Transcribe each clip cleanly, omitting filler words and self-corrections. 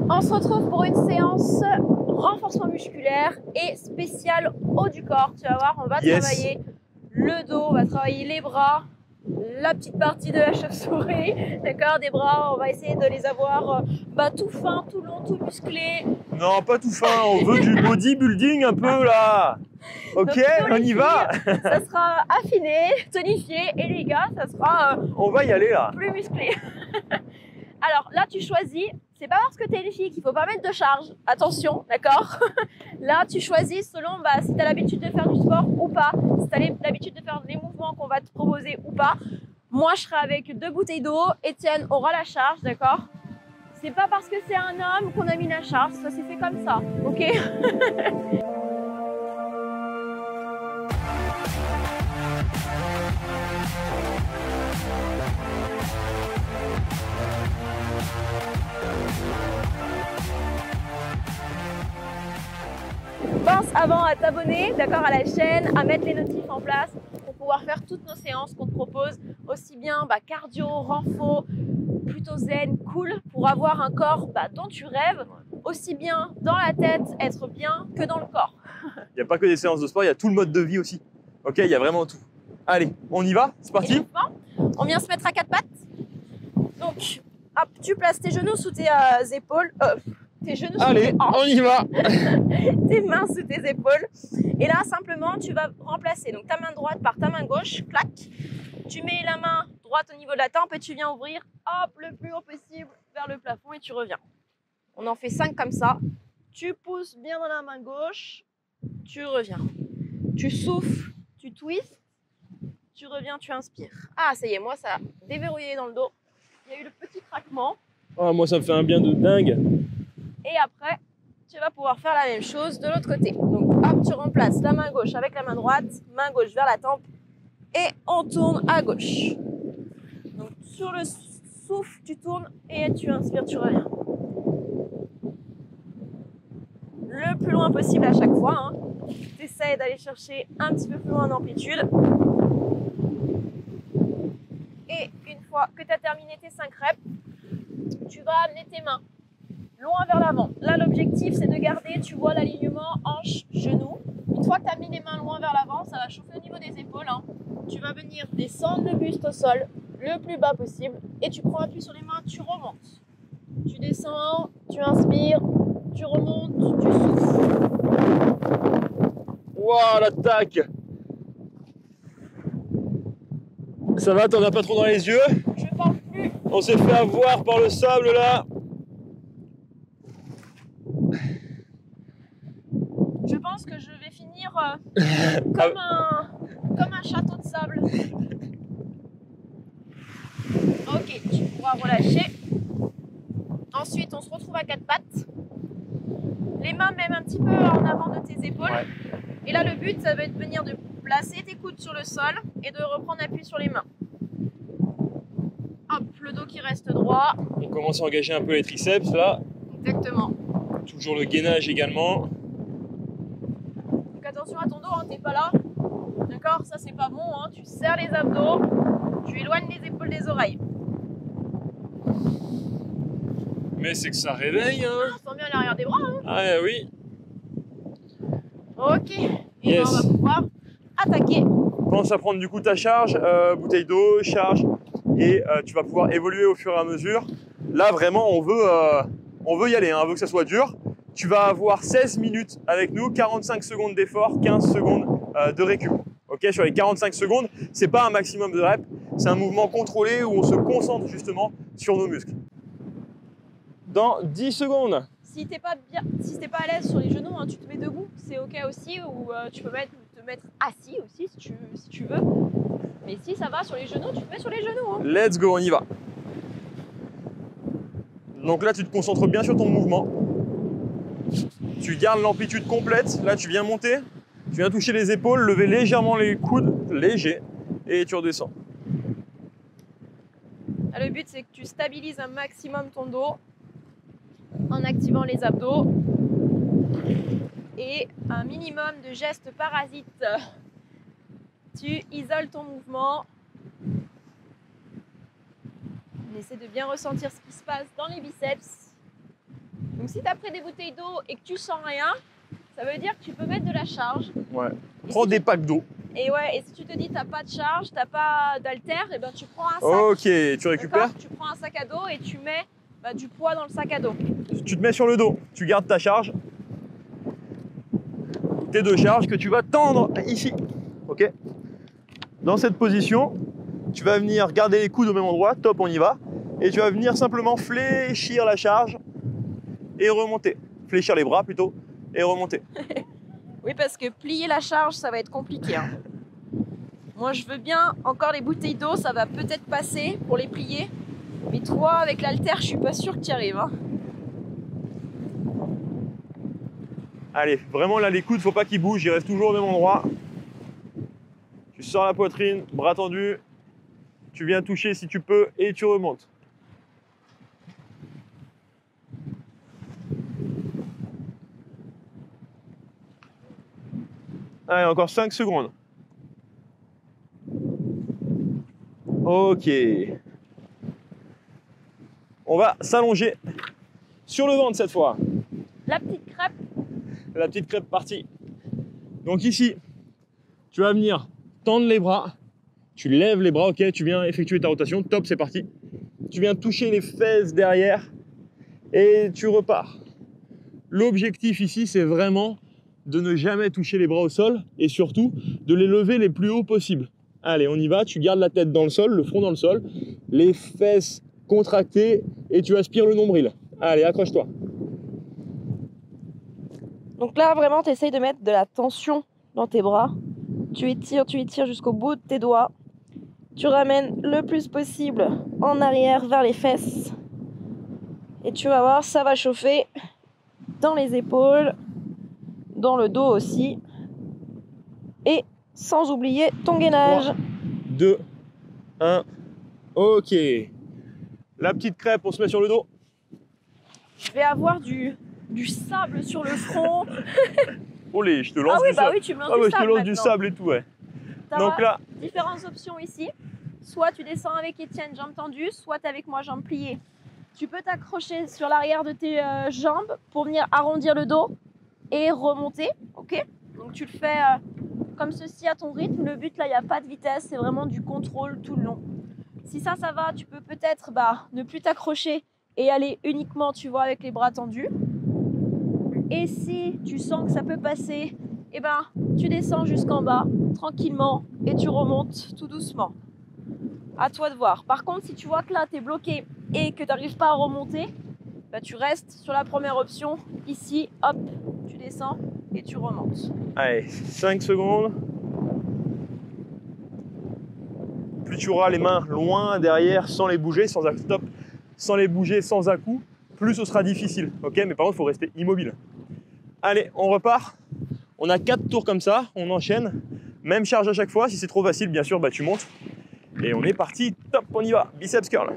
On se retrouve pour une séance renforcement musculaire et spécial haut du corps. Tu vas voir, on va travailler le dos, on va travailler les bras, la petite partie de la chauve-souris, d'accord, des bras. On va essayer de les avoir tout fin, tout long, tout musclé. Non, pas tout fin, on veut du bodybuilding un peu là. Ok, donc, on y va. Ça sera affiné, tonifié, et les gars, ça sera on va y aller là. Plus musclé. Alors là, tu choisis. C'est pas parce que tu es une fille qu'il faut pas mettre de charge. Attention, d'accord. Là, tu choisis selon si tu as l'habitude de faire du sport ou pas, si tu as l'habitude de faire les mouvements qu'on va te proposer ou pas. Moi, je serai avec 2 bouteilles d'eau. Étienne aura la charge, d'accord. C'est pas parce que c'est un homme qu'on a mis la charge, ça s'est fait comme ça, ok. Pense avant à t'abonner, d'accord, à la chaîne, à mettre les notifs en place pour pouvoir faire toutes nos séances qu'on te propose, aussi bien cardio, renfo, plutôt zen, cool, pour avoir un corps dont tu rêves, aussi bien dans la tête, être bien, que dans le corps. Il n'y a pas que des séances de sport, il y a tout le mode de vie aussi. Ok, il y a vraiment tout. Allez, on y va, c'est parti. On vient se mettre à 4 pattes. Donc, hop, tu places tes genoux sous tes épaules. Tes genoux sous tes hanches. On y va. Tes mains sous tes épaules. Et là, simplement, tu vas remplacer donc ta main droite par ta main gauche. Clac. Tu mets la main droite au niveau de la tempe et tu viens ouvrir, hop, le plus haut possible vers le plafond et tu reviens. On en fait 5 comme ça. Tu pousses bien dans la main gauche. Tu reviens. Tu souffles, tu twists. Tu reviens, tu inspires. Ah, ça y est, moi, ça a déverrouillé dans le dos. Il y a eu le petit craquement. Oh, moi, ça me fait un bien de dingue. Et après, tu vas pouvoir faire la même chose de l'autre côté. Donc, hop, tu remplaces la main gauche avec la main droite, main gauche vers la tempe, et on tourne à gauche. Donc, sur le souffle, tu tournes et tu inspires, tu reviens. Le plus loin possible à chaque fois. Tu essaies d'aller chercher un petit peu plus loin en amplitude. Et une fois que tu as terminé tes 5 reps, tu vas amener tes mains loin vers l'avant. Là, l'objectif, c'est de garder, tu vois, l'alignement hanche-genou. Une fois que tu as mis les mains loin vers l'avant, ça va chauffer au niveau des épaules. Tu vas venir descendre le buste au sol le plus bas possible et tu prends appui sur les mains, tu remontes. Tu descends, tu inspires, tu remontes, tu souffles. Waouh, l'attaque! Ça va, t'en as pas trop dans les yeux? Je parle plus. On s'est fait avoir par le sable là. Je pense que je vais finir comme un château de sable. Ok, tu pourras relâcher. Ensuite, on se retrouve à 4 pattes. Les mains même un petit peu en avant de tes épaules. Ouais. Et là, le but, ça va être de venir de placer tes coudes sur le sol et de reprendre appui sur les mains. Hop, le dos qui reste droit. On commence à engager un peu les triceps là. Exactement. Toujours le gainage également. Donc attention à ton dos, t'es pas là. D'accord, ça c'est pas bon. Tu serres les abdos, tu éloignes les épaules des oreilles. Mais c'est que ça réveille, hein. On sent bien l'arrière des bras. Ah oui. Ok. Et Yes. on va pouvoir attaquer. Pense à prendre du coup ta charge, bouteille d'eau, charge, et tu vas pouvoir évoluer au fur et à mesure. Là vraiment on veut y aller, on veut que ça soit dur. Tu vas avoir 16 minutes avec nous, 45 secondes d'effort, 15 secondes de récup. Ok, sur les 45 secondes, c'est pas un maximum de reps, c'est un mouvement contrôlé où on se concentre justement sur nos muscles. Dans 10 secondes. Si t'es pas à l'aise sur les genoux, tu te mets debout, c'est ok aussi. Ou tu peux te mettre assis aussi si tu veux. Mais si ça va sur les genoux, tu te mets sur les genoux. Let's go, on y va. Donc là, tu te concentres bien sur ton mouvement. Tu gardes l'amplitude complète. Là, tu viens monter. Tu viens toucher les épaules, lever légèrement les coudes, léger, et tu redescends. Là, le but, c'est que tu stabilises un maximum ton dos en activant les abdos et un minimum de gestes parasites. Tu isoles ton mouvement. On essaie de bien ressentir ce qui se passe dans les biceps. Donc si tu as pris des bouteilles d'eau et que tu sens rien, ça veut dire que tu peux mettre de la charge. Ouais. Et Prends si des packs d'eau. Et ouais, et si tu te dis t'as pas de charge, t'as pas d'haltère, et ben tu prends un sac. Ok, tu récupères. Tu prends un sac à dos et tu mets du poids dans le sac à dos. Tu te mets sur le dos, tu gardes ta charge. Tes deux charges que tu vas tendre ici. Ok. Dans cette position, tu vas venir garder les coudes au même endroit. Top, on y va. Et tu vas venir simplement fléchir la charge et remonter. Fléchir les bras plutôt et remonter. Oui, parce que plier la charge, ça va être compliqué. Hein. Moi, je veux bien, encore les bouteilles d'eau, ça va peut-être passer pour les plier. Mais toi, avec l'haltère, je suis pas sûre que tu y arrives. Hein. Allez, vraiment là, les coudes, faut pas qu'ils bougent, ils restent toujours au même endroit. Tu sors la poitrine, bras tendus. Tu viens toucher si tu peux et tu remontes. Allez, encore 5 secondes. Ok. On va s'allonger sur le ventre cette fois. La petite crêpe. La petite crêpe partie. Donc ici, tu vas venir tendre les bras. Tu lèves les bras, ok, tu viens effectuer ta rotation. Top, c'est parti. Tu viens toucher les fesses derrière et tu repars. L'objectif ici, c'est vraiment de ne jamais toucher les bras au sol et surtout de les lever les plus haut possible. Allez, on y va, tu gardes la tête dans le sol, le front dans le sol, les fesses contractées et tu aspires le nombril. Allez, accroche-toi. Donc là, vraiment, tu essayes de mettre de la tension dans tes bras. Tu étires jusqu'au bout de tes doigts. Tu ramènes le plus possible en arrière vers les fesses. Et tu vas voir, ça va chauffer dans les épaules, dans le dos aussi. Et sans oublier ton gainage. 3, 2, 1. Ok. La petite crêpe, on se met sur le dos. Je vais avoir du sable sur le front. Olé, je te lance du sable. Bah oui, tu me lances Ah du ouais, sable je te lance maintenant. du sable et tout, ouais. Donc là, différentes options ici. Soit tu descends avec Étienne, jambes tendues, soit avec moi, jambes pliées. Tu peux t'accrocher sur l'arrière de tes jambes pour venir arrondir le dos et remonter, ok? Donc tu le fais comme ceci à ton rythme. Le but là, il n'y a pas de vitesse, c'est vraiment du contrôle tout le long. Si ça va, tu peux peut-être ne plus t'accrocher et aller uniquement, tu vois, avec les bras tendus. Et si tu sens que ça peut passer, eh ben, tu descends jusqu'en bas, tranquillement, et tu remontes tout doucement. À toi de voir. Par contre, si tu vois que là, tu es bloqué et que tu n'arrives pas à remonter, bah, tu restes sur la première option. Ici, hop, tu descends et tu remontes. allez, 5 secondes. Plus tu auras les mains loin derrière sans les bouger, sans stop, sans les bouger, sans à-coup, plus ce sera difficile. Ok, mais par contre, il faut rester immobile. Allez, on repart. On a 4 tours comme ça, on enchaîne. Même charge à chaque fois. Si c'est trop facile, bien sûr, bah, tu montes. Et on est parti. Top, on y va. Biceps curl.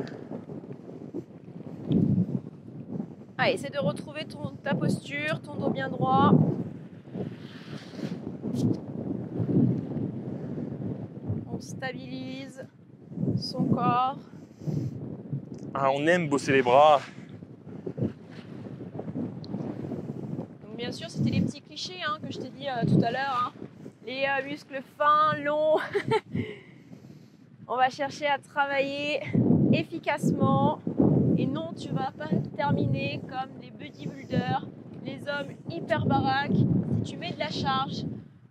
Allez, essaie de retrouver ta posture, ton dos bien droit. On stabilise son corps. Ah, on aime bosser les bras. Donc bien sûr, c'était les petits clichés que je t'ai dit tout à l'heure. Les muscles fins, longs. On va chercher à travailler efficacement. Et non, tu vas pas terminer comme les bodybuilders, les hommes hyper baraques. Si tu mets de la charge,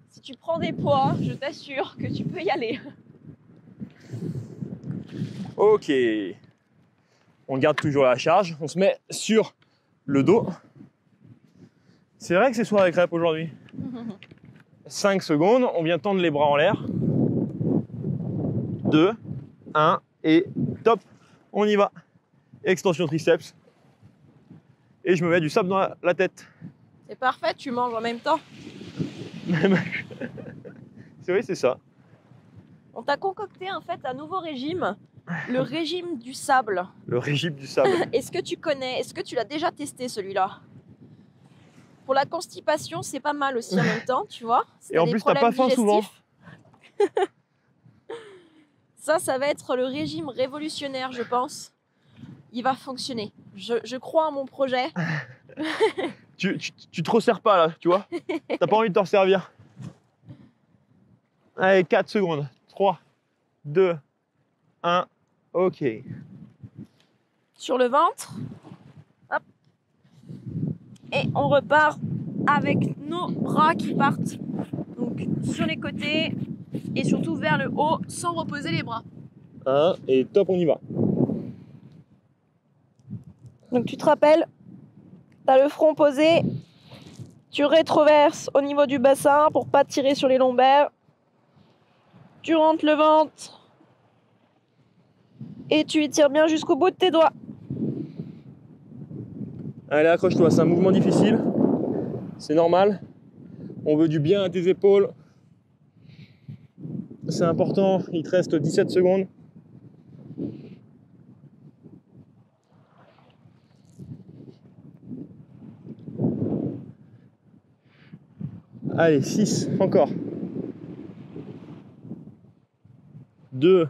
si tu prends des poids, je t'assure que tu peux y aller. Ok. On garde toujours la charge. On se met sur le dos. C'est vrai que c'est soirée crêpe aujourd'hui. 5 secondes. On vient tendre les bras en l'air. 2, 1 et top. On y va. Extension triceps. Et je me mets du sable dans la tête. C'est parfait, tu manges en même temps. C'est vrai, c'est ça. On t'a concocté en fait un nouveau régime, le régime du sable. Le régime du sable. Est-ce que tu connais, est-ce que tu l'as déjà testé celui-là? Pour la constipation, c'est pas mal aussi en même temps, tu vois. Si Et en plus, t'as pas faim souvent. Ça va être le régime révolutionnaire, je pense. Il va fonctionner. Je crois en mon projet. tu te resserres pas là, tu vois. T'as pas envie de te resservir. Allez, 4 secondes. 3, 2, 1. Ok. Sur le ventre. Hop. Et on repart avec nos bras qui partent donc sur les côtés et surtout vers le haut sans reposer les bras. 1 et top, on y va. Donc tu te rappelles, tu as le front posé, tu rétroverses au niveau du bassin pour pas tirer sur les lombaires. Tu rentres le ventre et tu étires bien jusqu'au bout de tes doigts. Allez, accroche-toi, c'est un mouvement difficile. C'est normal. On veut du bien à tes épaules. C'est important, il te reste 17 secondes. Allez, 6, encore. 2,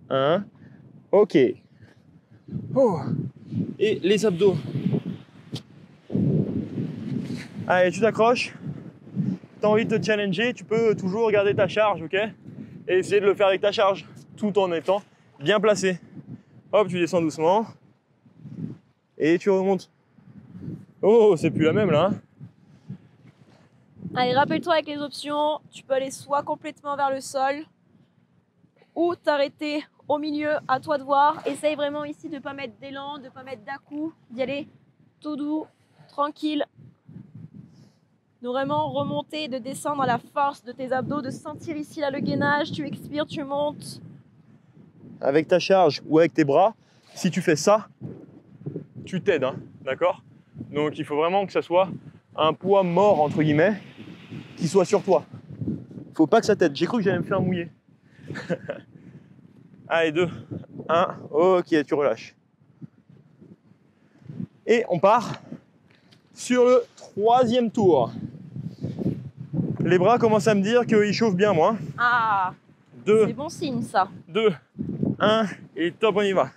1. Ok. Oh. Et les abdos. Allez, tu t'accroches. Tu as envie de te challenger, tu peux toujours garder ta charge, ok? Et essayer de le faire avec ta charge, tout en étant bien placé. Hop, tu descends doucement. Et tu remontes. Oh, c'est plus la même là. Allez, rappelle-toi avec les options, tu peux aller soit complètement vers le sol ou t'arrêter au milieu, à toi de voir. Essaye vraiment ici de ne pas mettre d'élan, de ne pas mettre d'à-coup, d'y aller tout doux, tranquille. De vraiment remonter, de descendre à la force de tes abdos, de sentir ici là le gainage, tu expires, tu montes. Avec ta charge ou avec tes bras, si tu fais ça, tu t'aides, hein, d'accord? Donc il faut vraiment que ça soit un poids mort, entre guillemets, qui soit sur toi. Faut pas que ça t'aide. J'ai cru que j'allais me faire mouiller. Allez, 2, 1, ok, tu relâches. Et on part sur le 3e tour. Les bras commencent à me dire qu'ils chauffent bien, moi. Ah, 2, c'est bon signe ça. 2, 1, et top, on y va.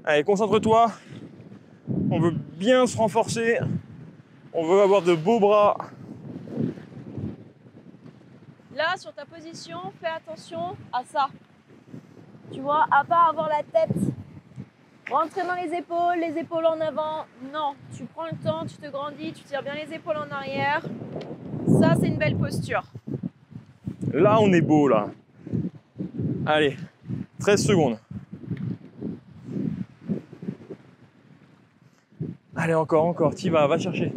Allez, concentre-toi. On veut bien se renforcer. On veut avoir de beaux bras. Là, sur ta position, fais attention à ça. Tu vois, à pas avoir la tête rentrer dans les épaules en avant. Non, tu prends le temps, tu te grandis, tu tires bien les épaules en arrière. Ça, c'est une belle posture. Là, on est beau, là. Allez, 13 secondes. Allez, encore, t'y vas, va chercher.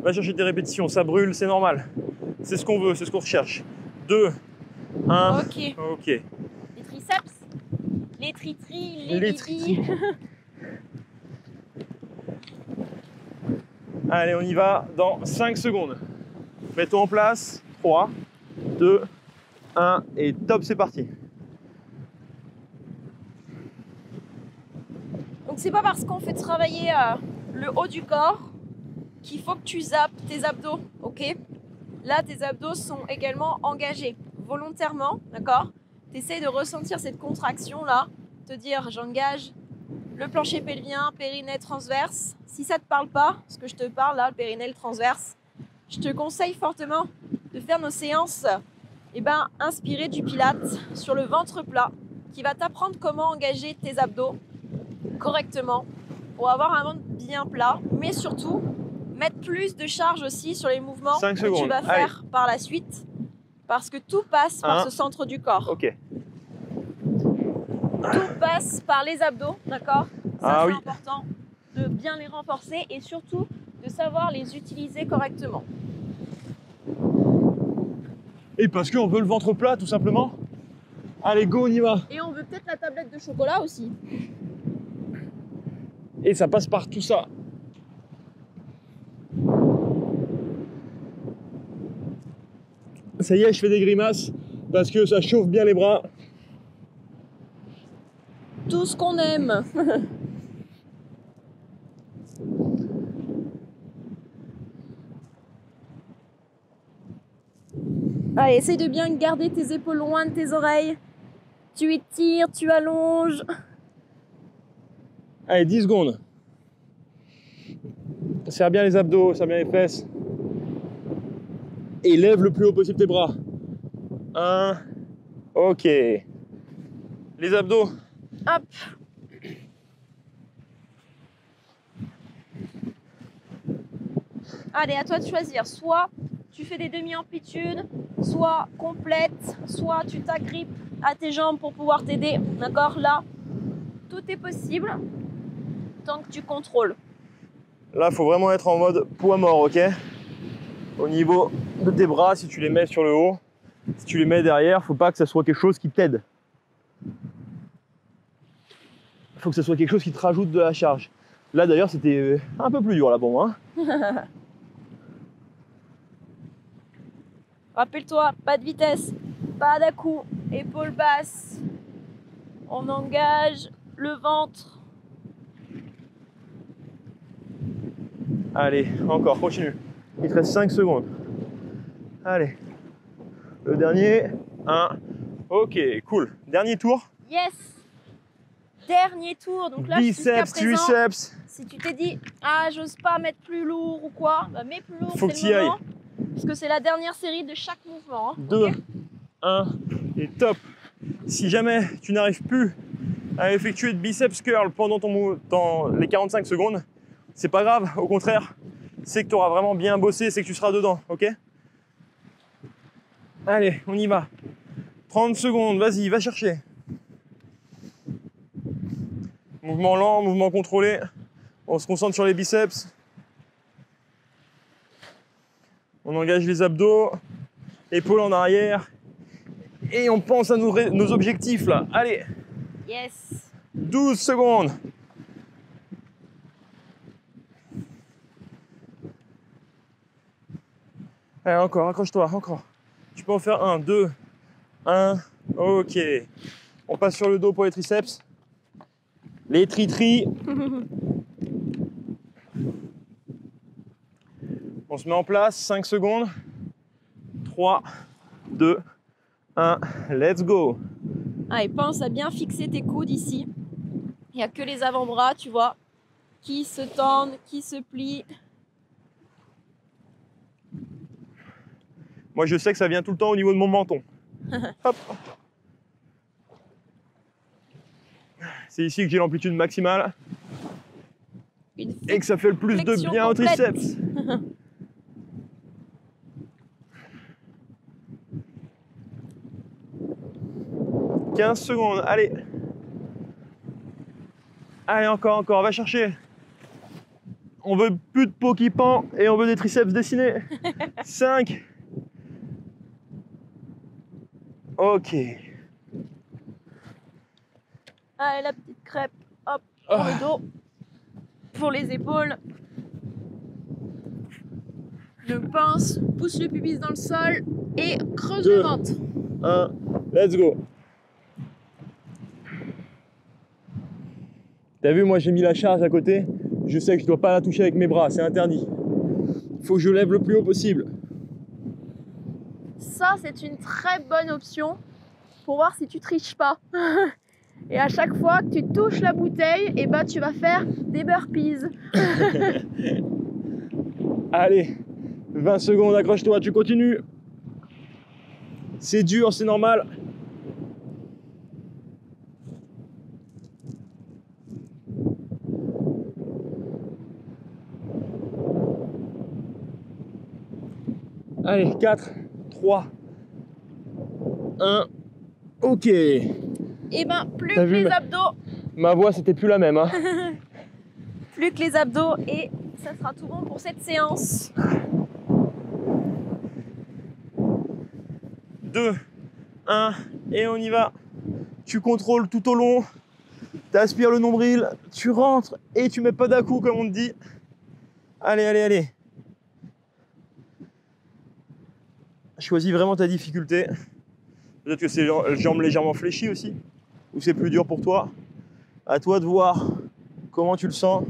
Va chercher tes répétitions, ça brûle, c'est normal. C'est ce qu'on veut, c'est ce qu'on recherche. 2, 1, ok. ok. Les triceps, les tritris, Les tritris. Allez, on y va dans 5 secondes. Mets-toi en place. 3, 2, 1 et top, c'est parti. Donc c'est pas parce qu'on fait travailler le haut du corps qu'il faut que tu zappes tes abdos, ok? Là, tes abdos sont également engagés volontairement, d'accord? Tu essaies de ressentir cette contraction-là, te dire j'engage le plancher pelvien, périnée transverse. Si ça ne te parle pas, ce que je te parle là, le périnée, le transverse, je te conseille fortement de faire nos séances inspirées du pilates sur le ventre plat qui va t'apprendre comment engager tes abdos correctement pour avoir un ventre bien plat, mais surtout mettre plus de charge aussi sur les mouvements que tu vas faire par la suite parce que tout passe par ce centre du corps. Ok. Tout passe par les abdos, d'accord? Ça, c'est important de bien les renforcer et surtout de savoir les utiliser correctement. Et parce qu'on veut le ventre plat, tout simplement. Allez, go, on y va. Et on veut peut-être la tablette de chocolat aussi. Et ça passe par tout ça. Ça y est, je fais des grimaces parce que ça chauffe bien les bras. Tout ce qu'on aime. Allez, essaye de bien garder tes épaules loin de tes oreilles. Tu étires, tu allonges. Allez, 10 secondes. Serre bien les abdos, serre bien les fesses. Et lève le plus haut possible tes bras. 1. Ok. Les abdos. Hop. Allez, à toi de choisir. Soit tu fais des demi-amplitudes, soit complète, soit tu t'agrippes à tes jambes pour pouvoir t'aider. D'accord? Là, tout est possible tant que tu contrôles. Là, il faut vraiment être en mode poids mort, ok? Au niveau de tes bras, si tu les mets sur le haut, si tu les mets derrière, faut pas que ça soit quelque chose qui t'aide. Il faut que ça soit quelque chose qui te rajoute de la charge. Là, d'ailleurs, c'était un peu plus dur là pour moi. Rappelle-toi, pas de vitesse, pas d'à-coup, épaules basses. On engage le ventre. Allez, encore, continue. Il te reste 5 secondes. Allez. Le dernier. 1. Ok, cool. Dernier tour. Yes! Dernier tour. Donc là, Biceps, jusqu'à présent, triceps. si tu t'es dit, ah, j'ose pas mettre plus lourd ou quoi, bah mets plus lourd, Faut que c'est tu y le ailles. moment. Parce que c'est la dernière série de chaque mouvement. Hein. 2, Ok. 1 et top. Si jamais tu n'arrives plus à effectuer de biceps curl pendant dans les 45 secondes, c'est pas grave, au contraire, c'est que tu auras vraiment bien bossé, c'est que tu seras dedans, ok? Allez, on y va. 30 secondes, vas-y, va chercher. Mouvement lent, mouvement contrôlé. On se concentre sur les biceps. On engage les abdos, épaules en arrière. Et on pense à nos objectifs là. Allez, Yes. 12 secondes. Allez, encore, accroche-toi, encore. Tu peux en faire 1, 2, 1. Ok. On passe sur le dos pour les triceps. Les tri-tri. On se met en place, 5 secondes. 3, 2, 1. Let's go. Allez, pense à bien fixer tes coudes ici. Il n'y a que les avant-bras, tu vois, qui se tendent, qui se plient. Moi, je sais que ça vient tout le temps au niveau de mon menton. Hop. C'est ici que j'ai l'amplitude maximale Une et que ça fait le plus de flexion bien aux complète. triceps. 15 secondes, allez. Allez, encore, va chercher. On veut plus de peau qui pend et on veut des triceps dessinés. 5. Ok. Allez, la petite crêpe, hop, pour le dos, pour les épaules. Le pince, pousse le pubis dans le sol et creuse 2, le ventre. 1, let's go. T'as vu, moi j'ai mis la charge à côté. Je sais que je dois pas la toucher avec mes bras, c'est interdit. Il faut que je lève le plus haut possible. Ça, c'est une très bonne option pour voir si tu triches pas. Et à chaque fois que tu touches la bouteille, et bah, tu vas faire des burpees. Allez, 20 secondes, accroche-toi, tu continues. C'est dur, c'est normal. Allez, 4, 3, 1, ok. Et ben, plus T'as que vu, les abdos, Ma voix, c'était plus la même. Hein. plus que les abdos, et ça sera tout bon pour cette séance. 2, 1, et on y va. Tu contrôles tout au long. Tu aspires le nombril, tu rentres et tu mets pas d'à-coup comme on te dit. Allez, allez, allez. Choisis vraiment ta difficulté. Peut-être que c'est jambes légèrement fléchies aussi, ou c'est plus dur pour toi. À toi de voir comment tu le sens.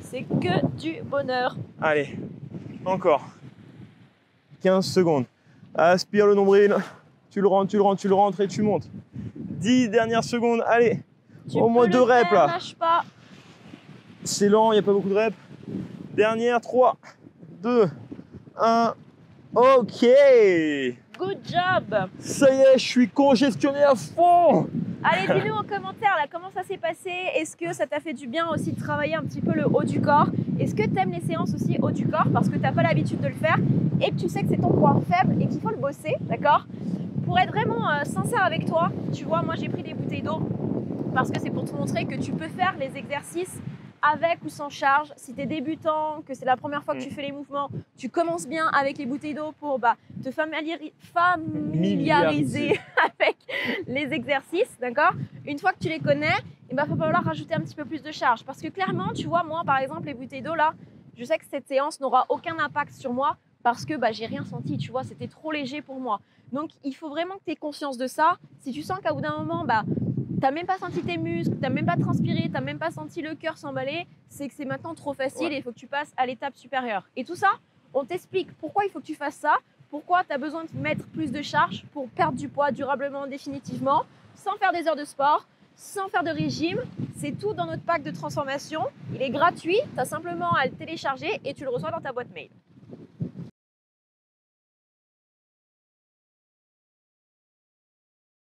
C'est que du bonheur. Allez, encore. 15 secondes. Aspire le nombril, tu le rentres et tu montes. 10 dernières secondes. Allez, Tu au moins peux 2 le reps faire, là. lâche pas. C'est lent, il n'y a pas beaucoup de reps. Dernière, 3, 2, 1. Ok. Good job. Ça y est, je suis congestionné à fond. Allez, dis-nous en commentaire là, comment ça s'est passé. Est-ce que ça t'a fait du bien aussi de travailler un petit peu le haut du corps? Est-ce que tu aimes les séances aussi haut du corps parce que tu n'as pas l'habitude de le faire et que tu sais que c'est ton point faible et qu'il faut le bosser, d'accord? Pour être vraiment sincère avec toi, tu vois, moi j'ai pris des bouteilles d'eau parce que c'est pour te montrer que tu peux faire les exercices avec ou sans charge. Si tu es débutant, que c'est la première fois que tu fais les mouvements, tu commences bien avec les bouteilles d'eau pour te familiariser avec les exercices, d'accord? Une fois que tu les connais, il va falloir rajouter un petit peu plus de charge. Parce que clairement, tu vois, moi par exemple, les bouteilles d'eau là, je sais que cette séance n'aura aucun impact sur moi parce que j'ai rien senti, tu vois, c'était trop léger pour moi. Donc il faut vraiment que tu aies conscience de ça. Si tu sens qu'à bout d'un moment, t'as même pas senti tes muscles, t'as même pas transpiré, t'as même pas senti le cœur s'emballer, c'est que c'est maintenant trop facile et il faut que tu passes à l'étape supérieure. Et tout ça, on t'explique pourquoi il faut que tu fasses ça, pourquoi tu as besoin de mettre plus de charge pour perdre du poids durablement, définitivement, sans faire des heures de sport, sans faire de régime. C'est tout dans notre pack de transformation. Il est gratuit, tu as simplement à le télécharger et tu le reçois dans ta boîte mail.